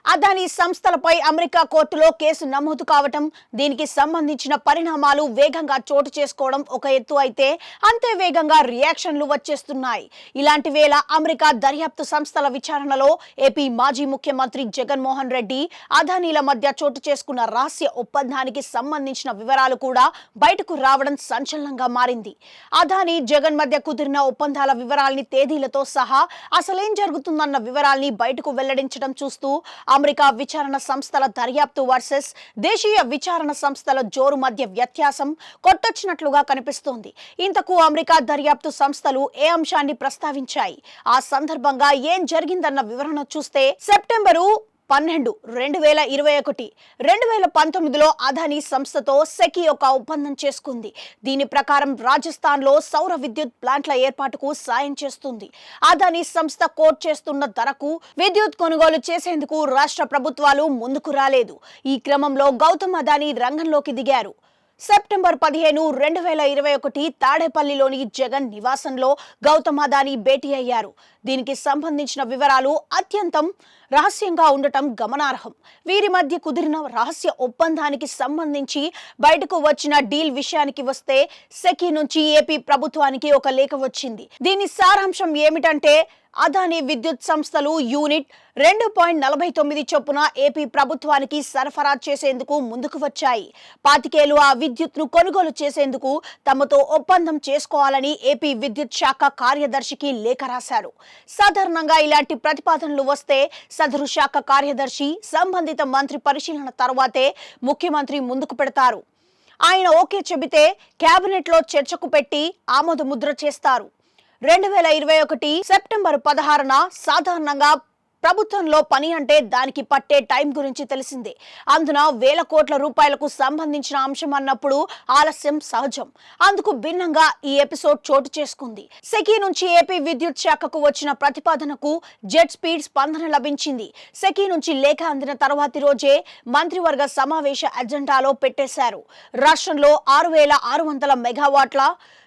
అదానీ సంస్థలపై అమెరికా కోర్టులో కేసు నమోదు కావటం, దీనికి సంబంధించిన పరిణామాలు వేగంగా చోటు చేసుకోవడం ఒక ఎత్తు అయితే, అంతే వేగంగా రియాక్షన్లు వచ్చేస్తున్నాయి. ఇలాంటి వేళ అమెరికా దర్యాప్తు సంస్థల విచారణలో ఏపీ మాజీ ముఖ్యమంత్రి జగన్మోహన్ రెడ్డి, అదానీల మధ్య చోటు చేసుకున్న రహస్య ఒప్పందానికి సంబంధించిన వివరాలు కూడా బయటకు రావడం సంచలనంగా మారింది. అదానీ జగన్ మధ్య కుదిరిన ఒప్పందాల వివరాల్ని, తేదీలతో సహా అసలేం జరుగుతుందన్న వివరాల్ని బయటకు వెల్లడించడం చూస్తూ అమెరికా విచారణ సంస్థల దర్యాప్తు వర్సెస్ దేశీయ విచారణ సంస్థల జోరు మధ్య వ్యత్యాసం కొట్టొచ్చినట్లుగా కనిపిస్తోంది. ఇంతకు అమెరికా దర్యాప్తు సంస్థలు ఏ అంశాన్ని ప్రస్తావించాయి, ఆ సందర్భంగా ఏం జరిగిందన్న వివరణ చూస్తే, సెప్టెంబరు 12, 2021, 2019లో అదానీ సంస్థతో సెకీ ఒక ఒప్పందం చేసుకుంది. దీని ప్రకారం రాజస్థాన్లో సౌర విద్యుత్ ప్లాంట్ల ఏర్పాటుకు సాయం చేస్తుంది. అదానీ సంస్థ కోట్ చేస్తున్న ధరకు విద్యుత్ కొనుగోలు చేసేందుకు రాష్ట్ర ప్రభుత్వాలు ముందుకు రాలేదు. ఈ క్రమంలో గౌతమ్ అదానీ రంగంలోకి దిగారు. సెప్టెంబర్ 15, 2021 తాడేపల్లిలోని జగన్ నివాసంలో గౌతమ్ అదానీ భేటీ అయ్యారు. దీనికి సంబంధించిన వివరాలు అత్యంతం రహస్యంగా ఉండటం గమనార్హం. వీరి మధ్య కుదిరిన రహస్య ఒప్పందానికి సంబంధించి బయటకు వచ్చిన డీల్ విషయానికి వస్తే, సెకీ నుంచి ఏపీ ప్రభుత్వానికి ఒక లేఖ వచ్చింది. దీని సారాంశం ఏమిటంటే, అదానీ విద్యుత్ సంస్థలు యూనిట్ 2.49 చొప్పున ఏపీ ప్రభుత్వానికి సరఫరా చేసేందుకు ముందుకు వచ్చాయి. 25 ఏళ్లు ఆ విద్యుత్ను కొనుగోలు చేసేందుకు తమతో ఒప్పందం చేసుకోవాలని ఏపీ విద్యుత్ శాఖ కార్యదర్శికి లేఖ రాశారు. సాధారణంగా ఇలాంటి ప్రతిపాదనలు వస్తే సదరు శాఖ కార్యదర్శి సంబంధిత మంత్రి పరిశీలన తర్వాతే ముఖ్యమంత్రి ముందుకు పెడతారు. ఆయన ఓకే చెబితే కేబినెట్ లో చర్చకు పెట్టి ఆమోద ముద్ర చేస్తారు. 2021 సెప్టెంబర్ 16న సాధారణంగా ప్రభుత్వంలో పని అంటే దానికి పట్టే టైం గురించి తెలిసిందే. అందున వేల కోట్ల రూపాయలకు సంబంధించిన అంశం అన్నప్పుడు ఆలస్యం సహజం. అందుకు భిన్నంగా ఈ ఎపిసోడ్ చోటు చేసుకుంది. సెకీ నుంచి ఏపీ విద్యుత్ శాఖకు వచ్చిన ప్రతిపాదనకు జెట్ స్పీడ్ స్పందన లభించింది. సెకీ నుంచి లేఖ అందిన తర్వాతి రోజే మంత్రివర్గ సమావేశ అజెండాలో పెట్టేశారు. రాష్ట్రంలో 6,600 మెగావాట్ల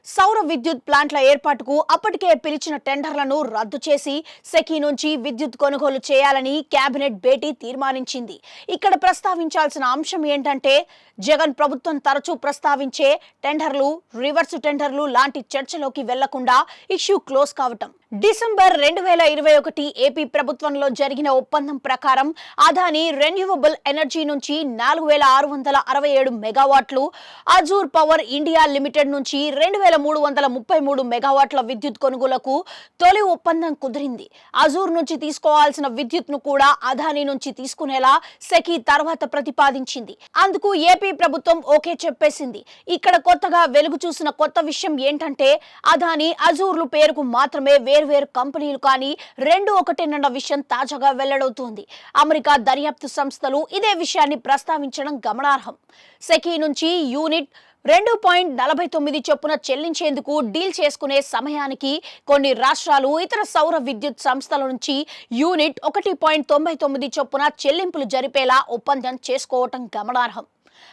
సౌర విద్యుత్ ప్లాంట్ల ఏర్పాటుకు అప్పటికే పిలిచిన టెండర్లను రద్దు చేసి సెకీ నుంచి విద్యుత్ కొనుగోలు చేయాలని కేబినెట్ భేటీ తీర్మానించింది. ఇక్కడ ప్రస్తావించాల్సిన అంశం ఏంటంటే, జగన్ ప్రభుత్వం తరచూ ప్రస్తావించే టెండర్లు, రివర్స్ టెండర్లు లాంటి చర్చలోకి వెళ్లకుండా ఇష్యూ క్లోజ్ కావటం. డిసెంబర్ 2021 ఏపీ ప్రభుత్వంలో జరిగిన ఒప్పందం ప్రకారం అదానీ రెన్యూవబుల్ ఎనర్జీ నుంచి 4,667 మెగావాట్లు, అజూర్ పవర్ ఇండియా లిమిటెడ్ నుంచి 2,333 మెగావాట్ల విద్యుత్ కొనుగోలుకు తొలి ఒప్పందం కుదిరింది. అజూర్ నుంచి తీసుకోవాల్సిన విద్యుత్ ను కూడా అదానీ నుంచి తీసుకునేలా సెకీ తర్వాత ప్రతిపాదించింది. అందుకు ఏపీ ప్రభుత్వం ఓకే చెప్పేసింది. ఇక్కడ కొత్తగా వెలుగు చూసిన కొత్త విషయం ఏంటంటే, అదానీ, అజూర్లు పేరుకు మాత్రమే వేర్వేరు కంపెనీలు కానీ రెండు ఒకటేనన్న విషయం తాజాగా వెల్లడవుతోంది. అమెరికా దర్యాప్తు సంస్థలు ఇదే విషయాన్ని ప్రస్తావించడం గమనార్హం. సెకీ నుంచి యూనిట్ 2.49 చొప్పున చెల్లించేందుకు డీల్ చేసుకునే సమయానికి కొన్ని రాష్ట్రాలు ఇతర సౌర విద్యుత్ సంస్థల నుంచి యూనిట్ 1.99 చొప్పున చెల్లింపులు జరిపేలా ఒప్పందం చేసుకోవటం గమనార్హం.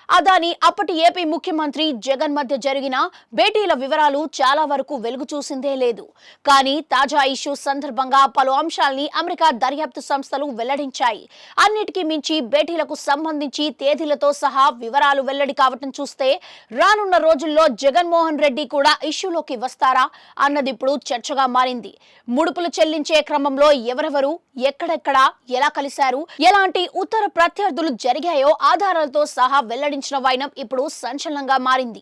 అదానీ, అప్పటి ఏపీ ముఖ్యమంత్రి జగన్ మధ్య జరిగిన భేటీల వివరాలు చాలా వరకు వెలుగు చూసిందే లేదు. కానీ తాజా ఇష్యూ సందర్భంగా పలు అంశాల్ని అమెరికా దర్యాప్తు సంస్థలు వెల్లడించాయి. అన్నిటికీ మించి భేటీలకు సంబంధించి తేదీలతో సహా వివరాలు వెల్లడి కావటం చూస్తే, రానున్న రోజుల్లో జగన్మోహన్ రెడ్డి కూడా ఇష్యూలోకి వస్తారా అన్నది ఇప్పుడు చర్చగా మారింది. ముడుపులు చెల్లించే క్రమంలో ఎవరెవరు, ఎక్కడెక్కడ, ఎలా కలిశారు, ఎలాంటి ఉత్తర ప్రత్యర్థులు జరిగాయో ఆధారాలతో సహా వెల్లడించిన వైనం ఇప్పుడు సంచలనంగా మారింది.